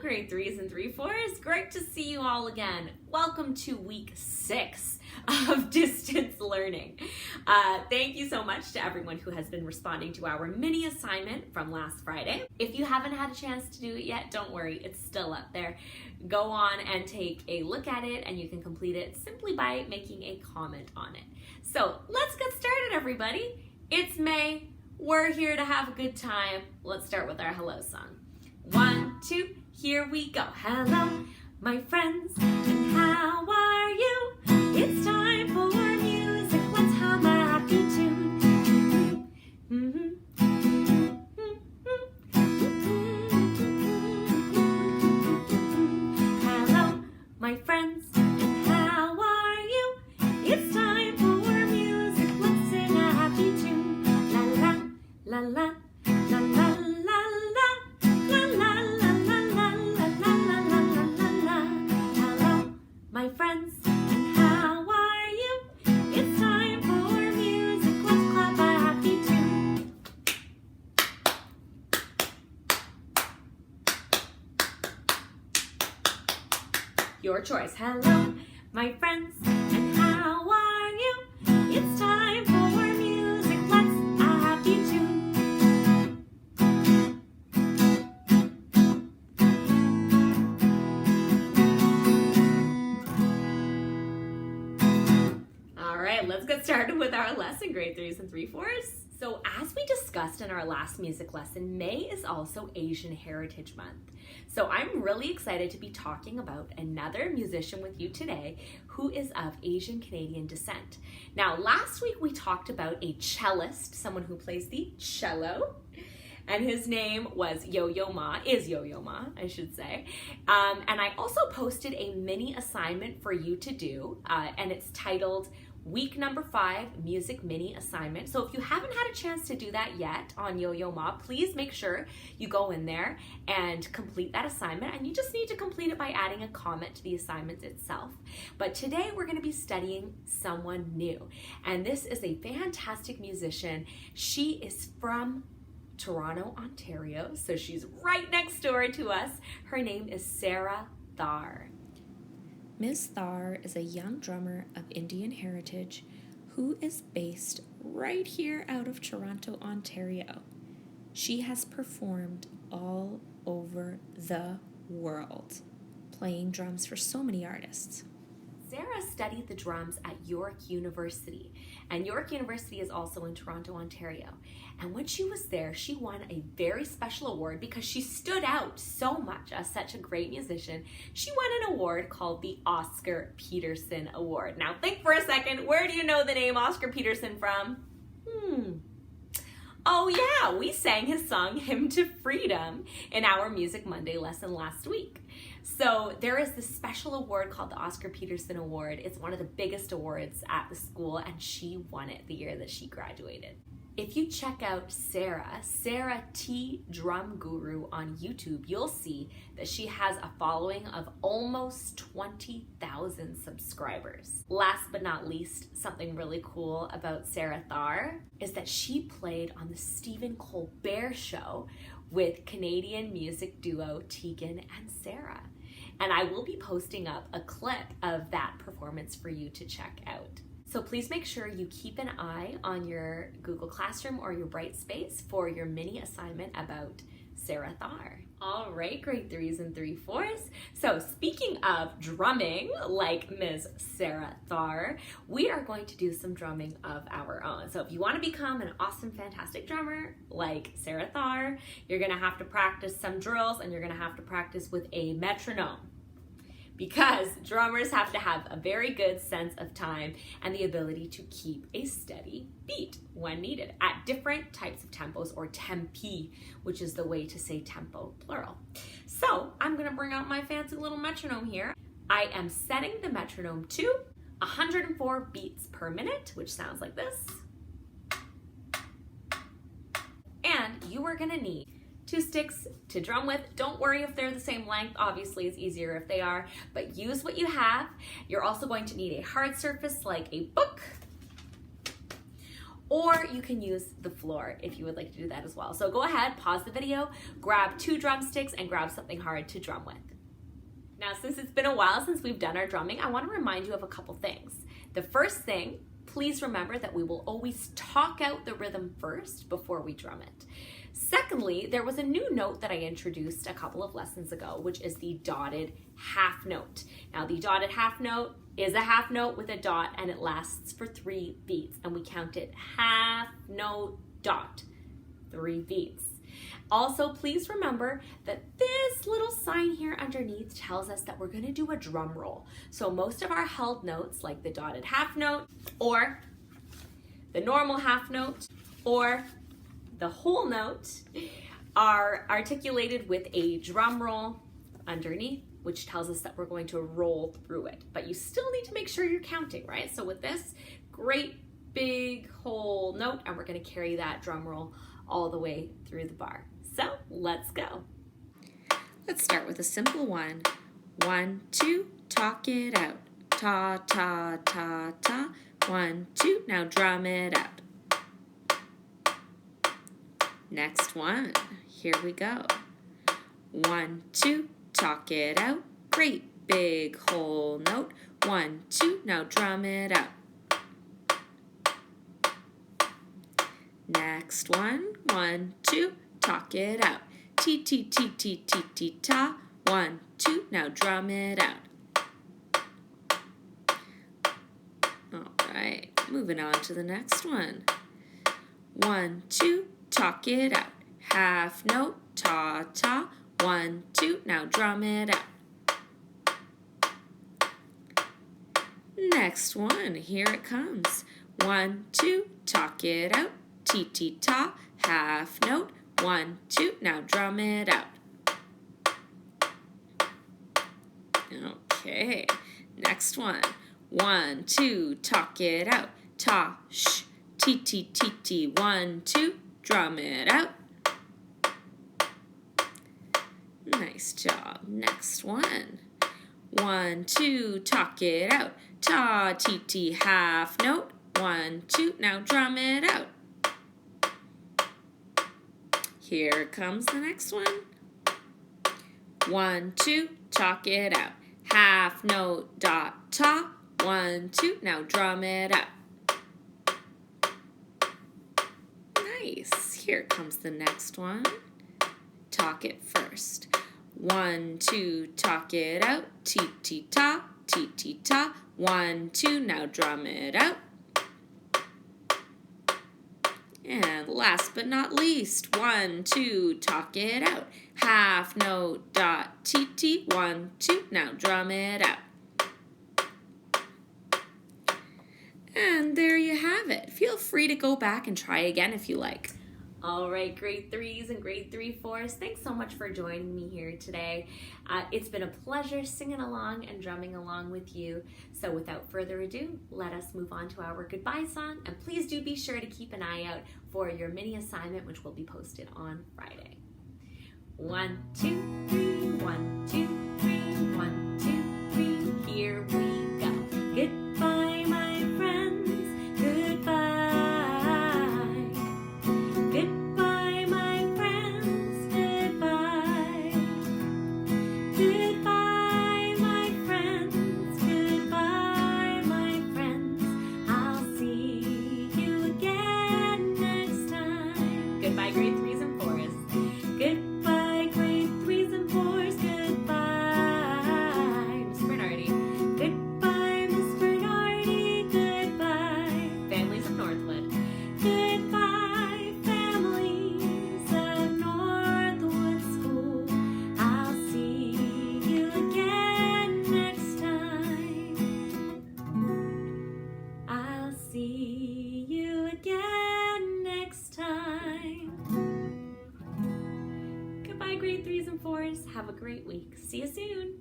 grade 3s and 3/4s. Great to see you all again. Welcome to week 6 of distance learning. Thank you so much to everyone who has been responding to our mini assignment from last Friday. If you haven't had a chance to do it yet, don't worry, it's still up there. Go on and take a look at it, and you can complete it simply by making a comment on it. So let's get started, everybody. It's May. We're here to have a good time. Let's start with our hello song. 1, 2, here we go. Hello, my friends, and how are you? It's time for music. Let's hum a happy tune. Hello, my friends, and how are you? It's time for music. Let's sing a happy tune. La la, la la, la la la la, la la la la la la la la la la la. Hello, my friends, and how are you? It's time for music. Let's clap a happy tune. Your choice. Hello, my friends, and how are you? It's time for music. Let's a happy tune. All right, let's get started with our lesson, grade 3s and 3/4s. So as we discussed in our last music lesson, May is also Asian Heritage Month. So I'm really excited to be talking about another musician with you today who is of Asian Canadian descent. Now, last week we talked about a cellist, someone who plays the cello, and his name was Yo-Yo Ma, I should say. And I also posted a mini assignment for you to do, and it's titled Week number 5, Music Mini Assignment. So if you haven't had a chance to do that yet on Yo-Yo Ma, please make sure you go in there and complete that assignment. And you just need to complete it by adding a comment to the assignment itself. But today we're going to be studying someone new. And this is a fantastic musician. She is from Toronto, Ontario. So she's right next door to us. Her name is Sarah Thar. Ms. Thar is a young drummer of Indian heritage who is based right here out of Toronto, Ontario. She has performed all over the world, playing drums for so many artists. Sarah studied the drums at York University, and York University is also in Toronto, Ontario. And when she was there, she won a very special award because she stood out so much as such a great musician. She won an award called the Oscar Peterson Award. Now think for a second, where do you know the name Oscar Peterson from? Oh yeah, we sang his song, Hymn to Freedom, in our Music Monday lesson last week. So there is this special award called the Oscar Peterson Award. It's one of the biggest awards at the school, and she won it the year that she graduated. If you check out Sarah T Drum Guru on YouTube, you'll see that she has a following of almost 20,000 subscribers. Last but not least, something really cool about Sarah Thar is that she played on the Stephen Colbert Show with Canadian music duo Tegan and Sarah. And I will be posting up a clip of that performance for you to check out. So please make sure you keep an eye on your Google Classroom or your Brightspace for your mini assignment about Sarah Thar. All right, grade 3s and 3/4s. So speaking of drumming, like Ms. Sarah Thar, we are going to do some drumming of our own. So if you want to become an awesome, fantastic drummer like Sarah Thar, you're going to have to practice some drills, and you're going to have to practice with a metronome. Because drummers have to have a very good sense of time and the ability to keep a steady beat when needed at different types of tempos, or tempi, which is the way to say tempo plural. So I'm gonna bring out my fancy little metronome here. I am setting the metronome to 104 beats per minute, which sounds like this. And you are gonna need 2 sticks to drum with. Don't worry if they're the same length. Obviously, it's easier if they are, but use what you have. You're also going to need a hard surface like a book or you can use the floor if you would like to do that as well. So go ahead, pause the video, grab 2 drumsticks, and grab something hard to drum with. Now, since it's been a while since we've done our drumming, I want to remind you of a couple things. The first thing, please remember that we will always talk out the rhythm first before we drum it. Secondly, there was a new note that I introduced a couple of lessons ago, which is the dotted half note. Now, the dotted half note is a half note with a dot, and it lasts for 3 beats, and we count it half note dot, 3 beats. Also, please remember that this little sign here underneath tells us that we're going to do a drum roll. So most of our held notes, like the dotted half note, or the normal half note, or the whole note, are articulated with a drum roll underneath, which tells us that we're going to roll through it. But you still need to make sure you're counting, right? So with this, great big whole note, and we're going to carry that drum roll all the way through the bar. So let's go. Let's start with a simple one. 1, 2, talk it out. Ta, ta, ta, ta. 1, 2, now drum it up. Next one, here we go. 1, 2, talk it out. Great big whole note. 1, 2, now drum it up. Next one, 1, 2, talk it out. T, T, T, T, T, T, ta. 1, 2, now drum it out. All right, moving on to the next one. 1, 2, talk it out. Half note, ta, ta. 1, 2, now drum it out. Next one, here it comes. 1, 2, talk it out. Ti, ti, ta, half note. 1, 2, now drum it out. Okay, next one. 1, 2, talk it out. Ta, sh, ti, ti, ti, ti. 1, 2, drum it out. Nice job. Next one. 1, 2, talk it out. Ta, ti, ti, half note. 1, 2, now drum it out. Here comes the next one. 1, 2, talk it out. Half note, dot, ta. 1, 2, now drum it out. Nice. Here comes the next one. Talk it first. 1, 2, talk it out. Ti, ti, ta, ti, ti, ta. 1, 2, now drum it out. And last but not least, 1, 2, talk it out. Half note, dot, ti, ti. 1, 2, now drum it out. And there you have it. Feel free to go back and try again if you like. All right, grade 3s and grade 3/4s, thanks so much for joining me here today. It's been a pleasure singing along and drumming along with you. So without further ado, let us move on to our goodbye song. And please do be sure to keep an eye out for your mini assignment, which will be posted on Friday. 1, 2, 3, 1, 2, 3, 1, 2, 3, here we go. Goodbye, my friends, goodbye. See you again next time. Goodbye, grade 3s and 4s. Have a great week. See you soon.